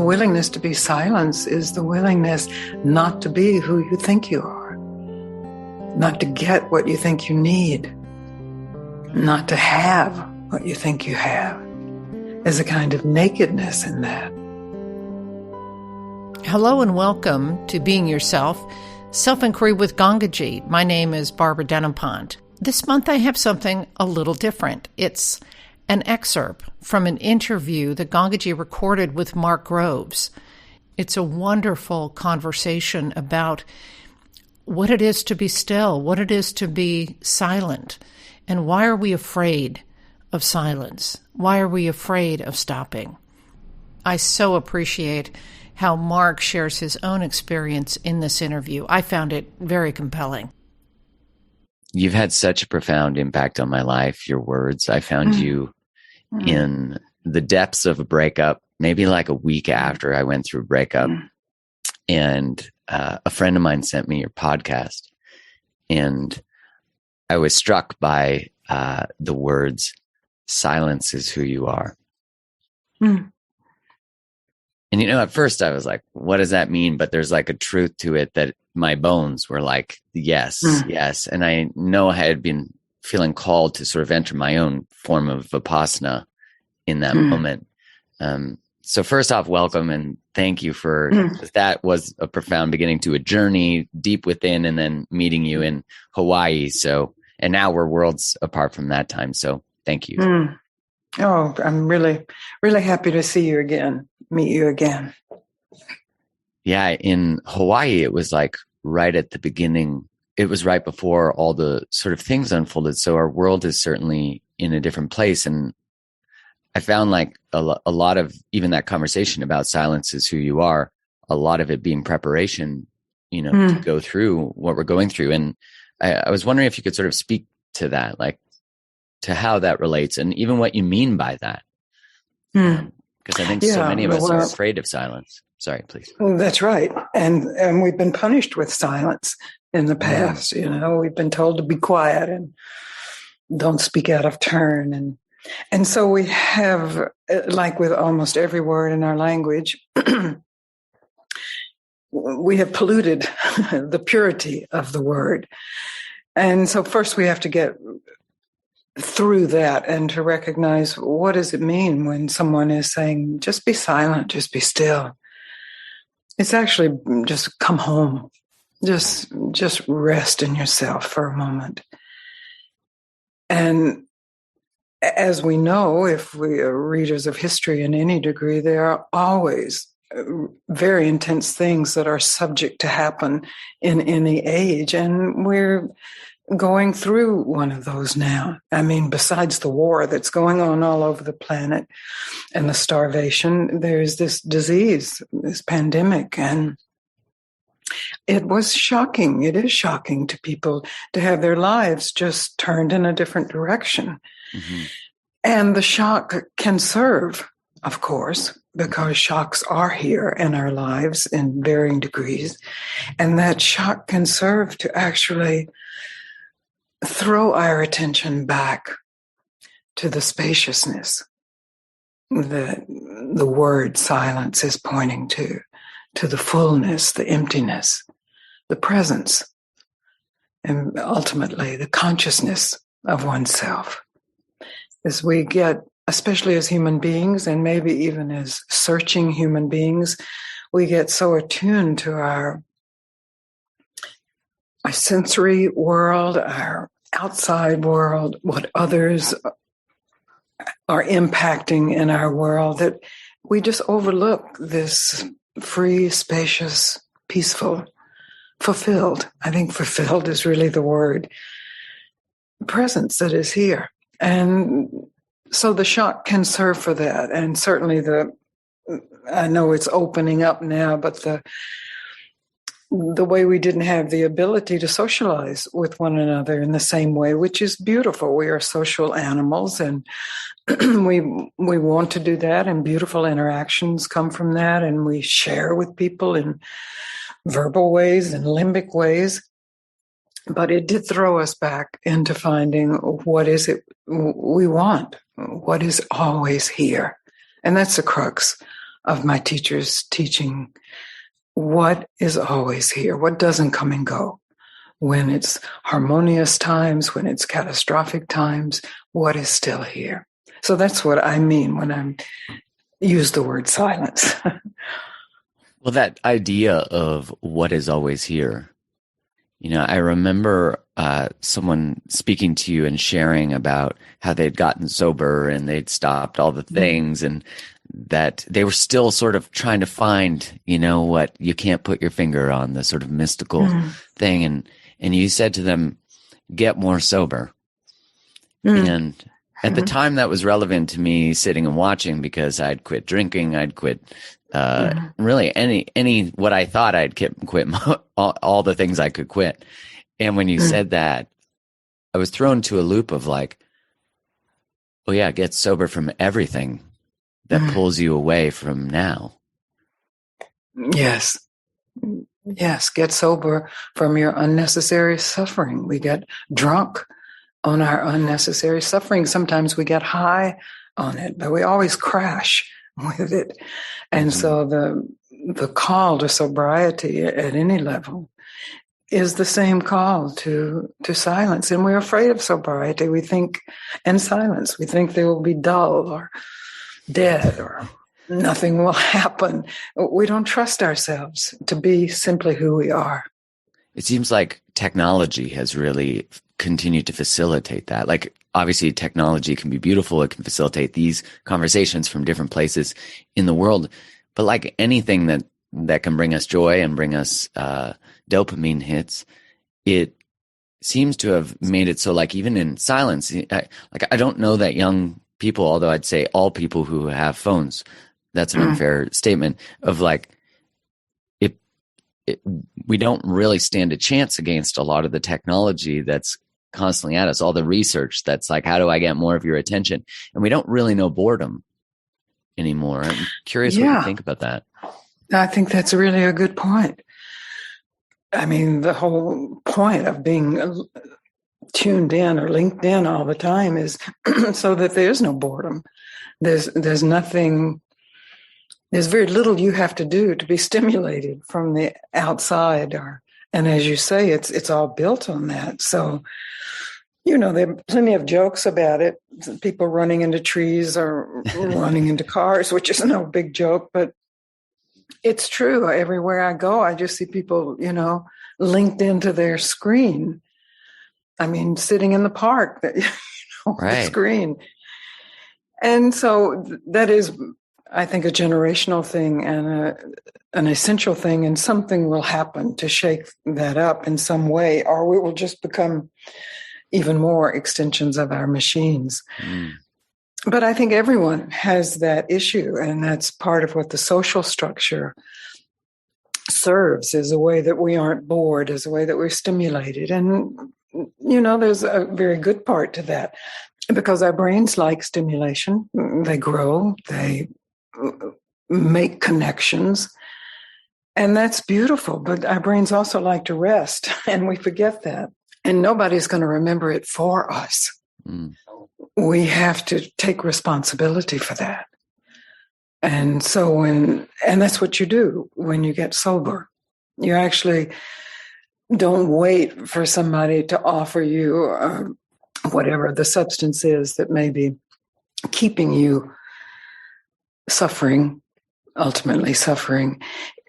willingness to be silence is the willingness not to be who you think you are, not to get what you think you need, not to have what you think you have. There's a kind of nakedness in that. Hello and welcome to Being Yourself, Self-Inquiry with Gangaji. My name is Barbara Denempont. This month I have something a little different. It's an excerpt from an interview that Gangaji recorded with Mark Groves. It's a wonderful conversation about what it is to be still, what it is to be silent, and why are we afraid of silence? Why are we afraid of stopping? I so appreciate how Mark shares his own experience in this interview. I found it very compelling. You've had such a profound impact on my life, your words. I found you in the depths of a breakup, maybe like a week after I went through a breakup. And a friend of mine sent me your podcast. And I was struck by the words, "Silence is who you are." And, at first I was like, what does that mean? But there's like a truth to it that my bones were like, yes, yes. And I know I had been feeling called to sort of enter my own form of Vipassana in that moment. So first off, welcome and thank you for that was a profound beginning to a journey deep within and then meeting you in Hawaii. So, and now we're worlds apart from that time. So thank you. Oh, I'm really, really happy to see you again, meet you again. Yeah. In Hawaii, it was like right at the beginning. It was right before all the sort of things unfolded. So our world is certainly in a different place. And I found like a lot of even that conversation about silence is who you are, a lot of it being preparation, to go through what we're going through. And I was wondering if you could sort of speak to that, like to how that relates and even what you mean by that. Because I think so many of us are afraid of silence. Sorry, please. That's right. And we've been punished with silence in the past. We've been told to be quiet and don't speak out of turn. And so we have, like with almost every word in our language, we have polluted the purity of the word. And so first we have to get through that and to recognize, what does it mean when someone is saying, just be silent, just be still? It's actually just come home. Just rest in yourself for a moment. And as we know, if we are readers of history in any degree, there are always very intense things that are subject to happen in any age. And we're going through one of those now. I mean, besides the war that's going on all over the planet and the starvation, there's this disease, this pandemic. And it was shocking. It is shocking to people to have their lives just turned in a different direction. And the shock can serve, of course, because shocks are here in our lives in varying degrees. And that shock can serve to actually throw our attention back to the spaciousness that the word silence is pointing to the fullness, the emptiness, the presence, and ultimately the consciousness of oneself. As we get, especially as human beings, and maybe even as searching human beings, we get so attuned to our sensory world, our outside world, what others are impacting in our world, that we just overlook this free, spacious, peaceful, fulfilled. I think fulfilled is really the word. Presence that is here. And so the shock can serve for that. And certainly I know it's opening up now, but the way we didn't have the ability to socialize with one another in the same way, which is beautiful. We are social animals and we want to do that, and beautiful interactions come from that, and we share with people in verbal ways and limbic ways. But it did throw us back into finding what is it we want, what is always here. And that's the crux of my teachers teaching what is always here, what doesn't come and go. When it's harmonious times, when it's catastrophic times, what is still here? So that's what I mean when I use the word silence. Well, that idea of what is always here, I remember someone speaking to you and sharing about how they'd gotten sober and they'd stopped all the things and that they were still sort of trying to find, what you can't put your finger on, the sort of mystical thing. And you said to them, get more sober. And at the time that was relevant to me sitting and watching because I'd quit drinking. I'd quit really any what I thought I'd quit all the things I could quit. And when you said that, I was thrown to a loop of like, oh yeah, get sober from everything that pulls you away from now. Yes. Yes, get sober from your unnecessary suffering. We get drunk on our unnecessary suffering. Sometimes we get high on it, but we always crash with it. And so the call to sobriety at any level is the same call to silence. And we're afraid of sobriety. We think, and silence, we think they will be dull or dead or nothing will happen. We don't trust ourselves to be simply who we are. It seems like technology has really continued to facilitate that. Like, obviously, technology can be beautiful. It can facilitate these conversations from different places in the world. But like anything that can bring us joy and bring us dopamine hits, it seems to have made it so like even in silence, I don't know that young people, although I'd say all people who have phones, that's an unfair statement of like, we don't really stand a chance against a lot of the technology that's constantly at us, all the research that's like, how do I get more of your attention? And we don't really know boredom anymore. I'm curious what you think about that. I think that's really a good point. I mean, the whole point of being tuned in or linked in all the time is so that there's no boredom. There's nothing. There's very little you have to do to be stimulated from the outside, and as you say, it's all built on that. So, there are plenty of jokes about it. People running into trees or running into cars, which is no big joke, but it's true. Everywhere I go, I just see people, linked into their screen. I mean, sitting in the park, the screen. And so that is, I think, a generational thing and an essential thing, and something will happen to shake that up in some way, or we will just become even more extensions of our machines. But I think everyone has that issue, and that's part of what the social structure serves, is a way that we aren't bored, is a way that we're stimulated. And, there's a very good part to that, because our brains like stimulation. They grow, they make connections, and that's beautiful. But our brains also like to rest, and we forget that. And nobody's going to remember it for us. We have to take responsibility for that. And so and that's what you do when you get sober. You actually don't wait for somebody to offer you whatever the substance is that may be keeping you suffering, ultimately suffering.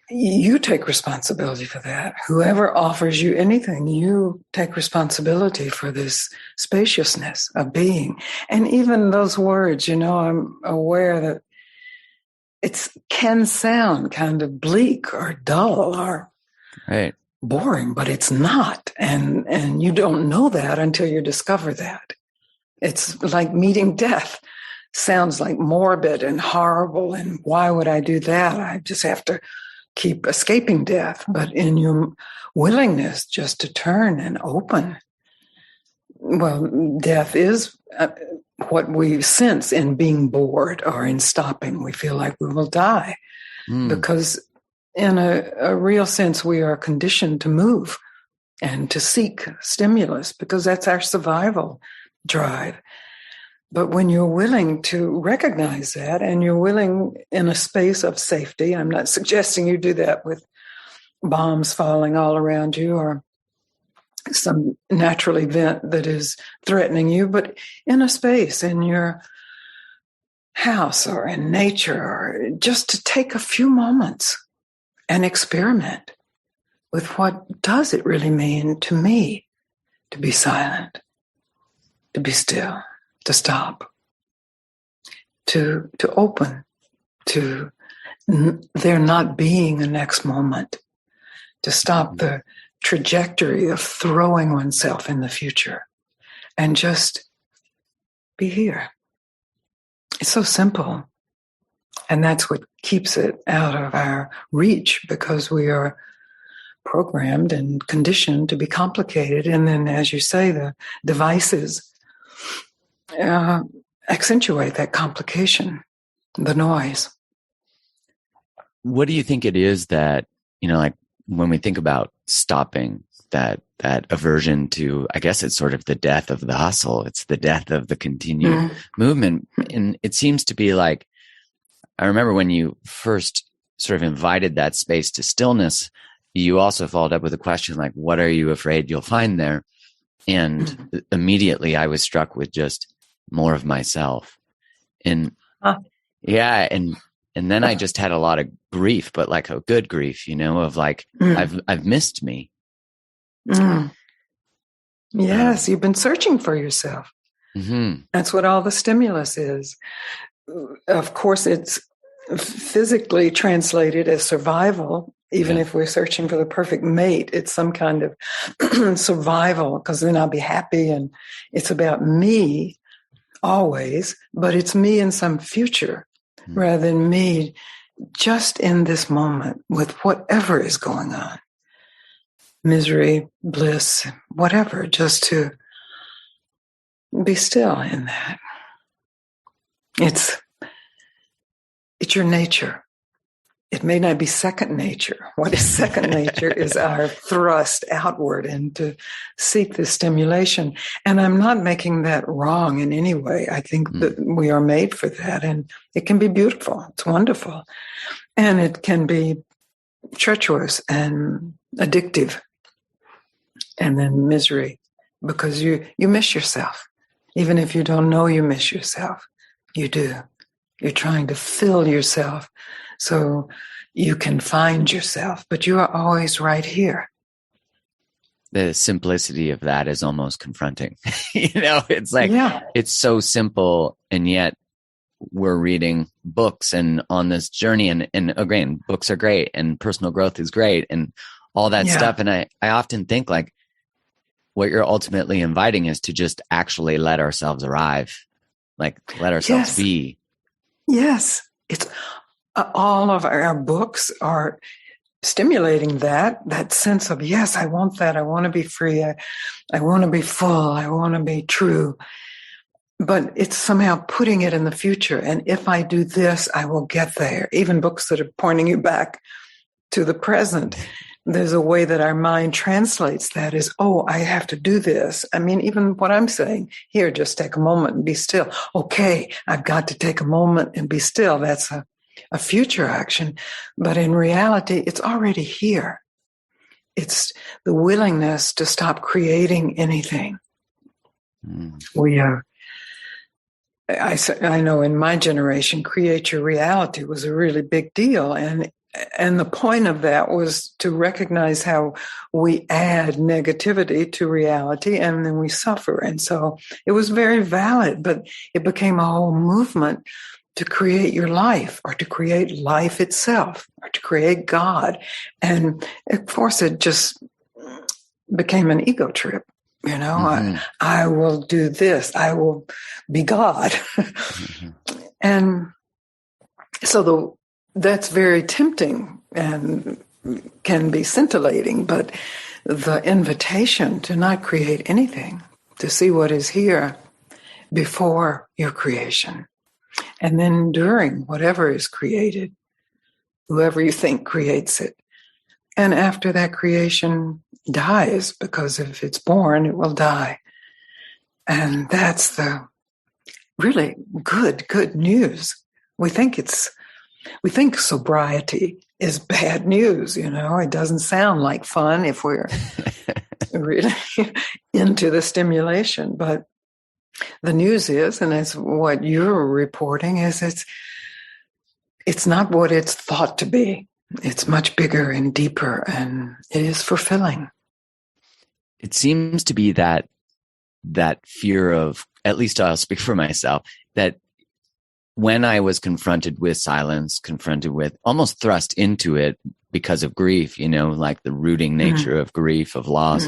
You take responsibility for that. Whoever offers you anything, you take responsibility for this spaciousness of being. And even those words, I'm aware that it can sound kind of bleak or dull or boring, but it's not. And you don't know that until you discover that. It's like meeting death. Sounds like morbid and horrible, and why would I do that? I just have to keep escaping death. But in your willingness just to turn and open, well, death is what we sense in being bored or in stopping. We feel like we will die because in a real sense, we are conditioned to move and to seek stimulus because that's our survival drive. But when you're willing to recognize that and you're willing in a space of safety, I'm not suggesting you do that with bombs falling all around you or some natural event that is threatening you, but in a space in your house or in nature, or just to take a few moments and experiment with what does it really mean to me to be silent, to be still, to stop, to open, to there not being a next moment, to stop the trajectory of throwing oneself in the future and just be here. It's so simple. And that's what keeps it out of our reach, because we are programmed and conditioned to be complicated. And then, as you say, the devices accentuate that complication, the noise. What do you think it is that, like when we think about stopping that aversion to, I guess it's sort of the death of the hustle. It's the death of the continued movement. And it seems to be like, I remember when you first sort of invited that space to stillness, you also followed up with a question like, what are you afraid you'll find there? And immediately I was struck with just more of myself. And yeah. And then I just had a lot of grief, but like a good grief, of like, I've missed me. Yes. You've been searching for yourself. Mm-hmm. That's what all the stimulus is. Of course, it's physically translated as survival. Even if we're searching for the perfect mate, it's some kind of survival, because then I'll be happy. And it's about me always, but it's me in some future rather than me just in this moment with whatever is going on. Misery, bliss, whatever, just to be still in that. It's your nature. It may not be second nature. What is second nature is our thrust outward and to seek the stimulation. And I'm not making that wrong in any way. I think that we are made for that, and it can be beautiful. It's wonderful. And it can be treacherous and addictive. And then misery, because you miss yourself. Even if you don't know you miss yourself, you do. You're trying to fill yourself so you can find yourself, but you are always right here. The simplicity of that is almost confronting. It's like, It's so simple, and yet we're reading books and on this journey, and again, books are great and personal growth is great and all that stuff. And I often think like what you're ultimately inviting is to just actually let ourselves arrive, like let ourselves be. Yes. It's all of our books are stimulating that sense of, yes, I want that. I want to be free. I want to be full. I want to be true. But it's somehow putting it in the future. And if I do this, I will get there. Even books that are pointing you back to the present. There's a way that our mind translates that is, I have to do this. I mean, even what I'm saying here, just take a moment and be still. Okay, I've got to take a moment and be still. That's a future action. But in reality, it's already here. It's the willingness to stop creating anything. We are, I know in my generation, create your reality was a really big deal. And the point of that was to recognize how we add negativity to reality and then we suffer. And so it was very valid, but it became a whole movement to create your life, or to create life itself, or to create God. And of course, it just became an ego trip. I will do this. I will be God. And so that's very tempting and can be scintillating, but the invitation to not create anything, to see what is here before your creation, and then during whatever is created, whoever you think creates it. And after that creation dies, because if it's born, it will die. And that's the really good news. We think sobriety is bad news. It doesn't sound like fun if we're really into the stimulation. But the news is, and it's what you're reporting, is it's not what it's thought to be. It's much bigger and deeper, and it is fulfilling. It seems to be that fear of, at least I'll speak for myself, that when I was confronted with silence, confronted with, almost thrust into it because of grief, like the rooting nature of grief, of loss,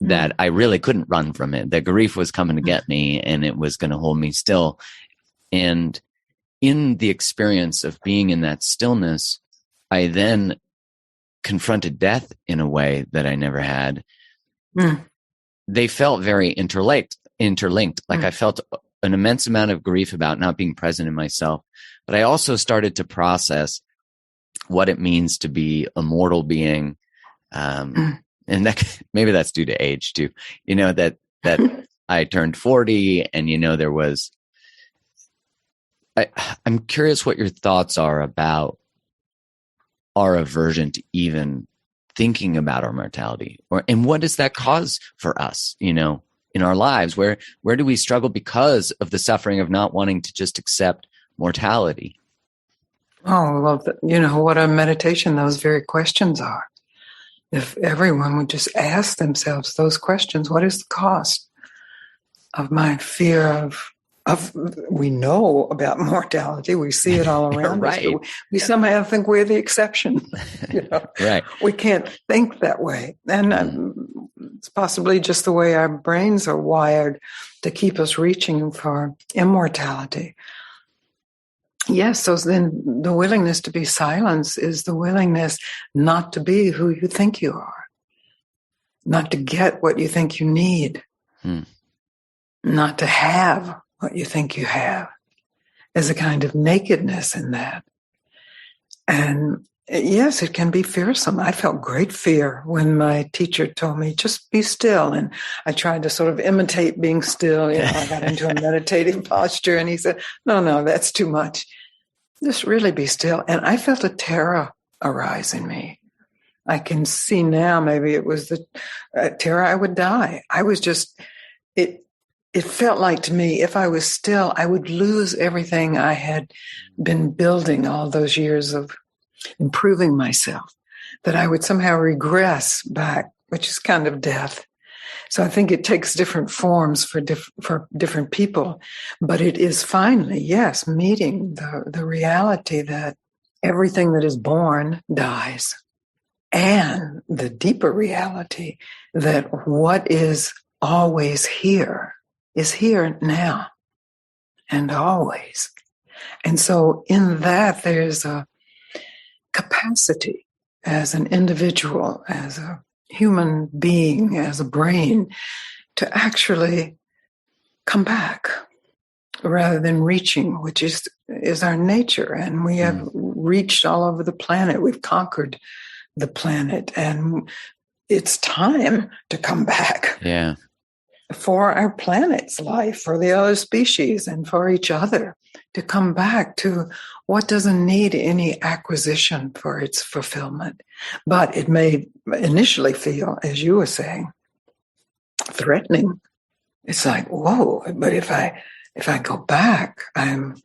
that I really couldn't run from it. That grief was coming to get me and it was going to hold me still. And in the experience of being in that stillness, I then confronted death in a way that I never had. They felt very interlinked. Like I felt an immense amount of grief about not being present in myself. But I also started to process what it means to be a mortal being. And that maybe that's due to age too. That I turned 40 and, there was, I'm curious what your thoughts are about our aversion to even thinking about our mortality, and what does that cause for us, in our lives? Where do we struggle because of the suffering of not wanting to just accept mortality? Oh, well, what a meditation those very questions are. If everyone would just ask themselves those questions, what is the cost of my fear of we know about mortality, we see it all around right. us, but we somehow think we're the exception. Right. We can't think that way. And it's possibly just the way our brains are wired to keep us reaching for immortality. Yes, so then the willingness to be silenced is the willingness not to be who you think you are, not to get what you think you need, not to have what you think you have. There's a kind of nakedness in that. And yes, it can be fearsome. I felt great fear when my teacher told me, just be still. And I tried to sort of imitate being still. I got into a meditative posture and he said, no, that's too much. Just really be still. And I felt a terror arise in me. I can see now, maybe it was the terror I would die. I was just, it felt like to me, if I was still, I would lose everything I had been building all those years of improving myself, that I would somehow regress back, which is kind of death. So I think it takes different forms for different people, but it is finally, yes, meeting the reality that everything that is born dies, and the deeper reality that what is always here is here now and always. And so in that, there's a capacity as an individual, as a human being, as a brain, to actually come back rather than reaching, which is our nature. And we have reached all over the planet. We've conquered the planet, and it's time to come back. Yeah. For our planet's life, for the other species, and for each other, to come back to what doesn't need any acquisition for its fulfillment. But it may initially feel, as you were saying, threatening. It's like, whoa, but if I go back, I'm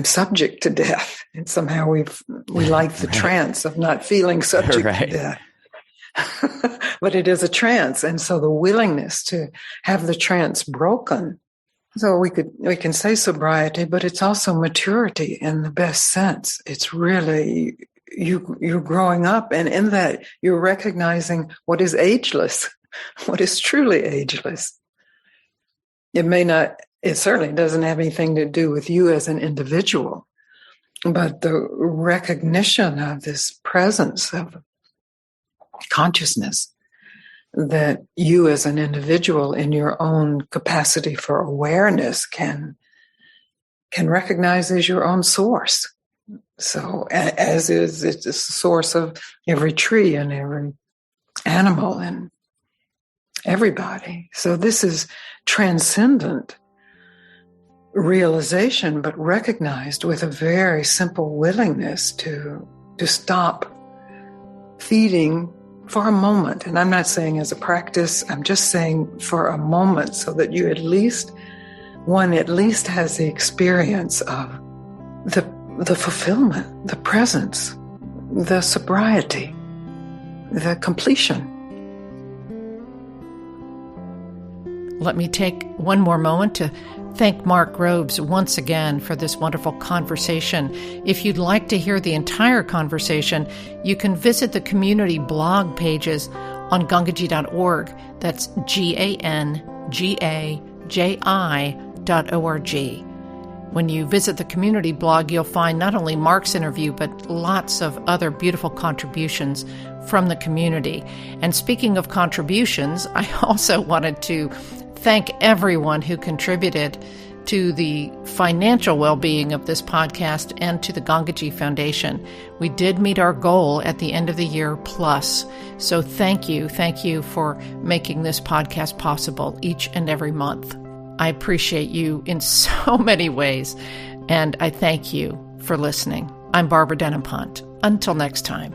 subject to death. And somehow we like the trance of not feeling subject to death. But it is a trance. And so the willingness to have the trance broken. So we can say sobriety, but it's also maturity in the best sense. It's really you're growing up, and in that you're recognizing what is ageless, what is truly ageless. It certainly doesn't have anything to do with you as an individual, but the recognition of this presence of consciousness that you as an individual in your own capacity for awareness can recognize as your own source. So it's the source of every tree and every animal and everybody. So this is transcendent realization, but recognized with a very simple willingness to stop feeding for a moment. And I'm not saying as a practice, I'm just saying for a moment, so that you one at least has the experience of the fulfillment, the presence, the sobriety, the completion. Let me take one more moment to thank Mark Groves once again for this wonderful conversation. If you'd like to hear the entire conversation, you can visit the community blog pages on Gangaji.org. That's GANGAJI.org. When you visit the community blog, you'll find not only Mark's interview, but lots of other beautiful contributions from the community. And speaking of contributions, I also wanted to thank everyone who contributed to the financial well-being of this podcast and to the Gangaji Foundation. We did meet our goal at the end of the year plus. So thank you for making this podcast possible each and every month. I appreciate you in so many ways, and I thank you for listening. I'm Barbara Denham-Pont. Until next time.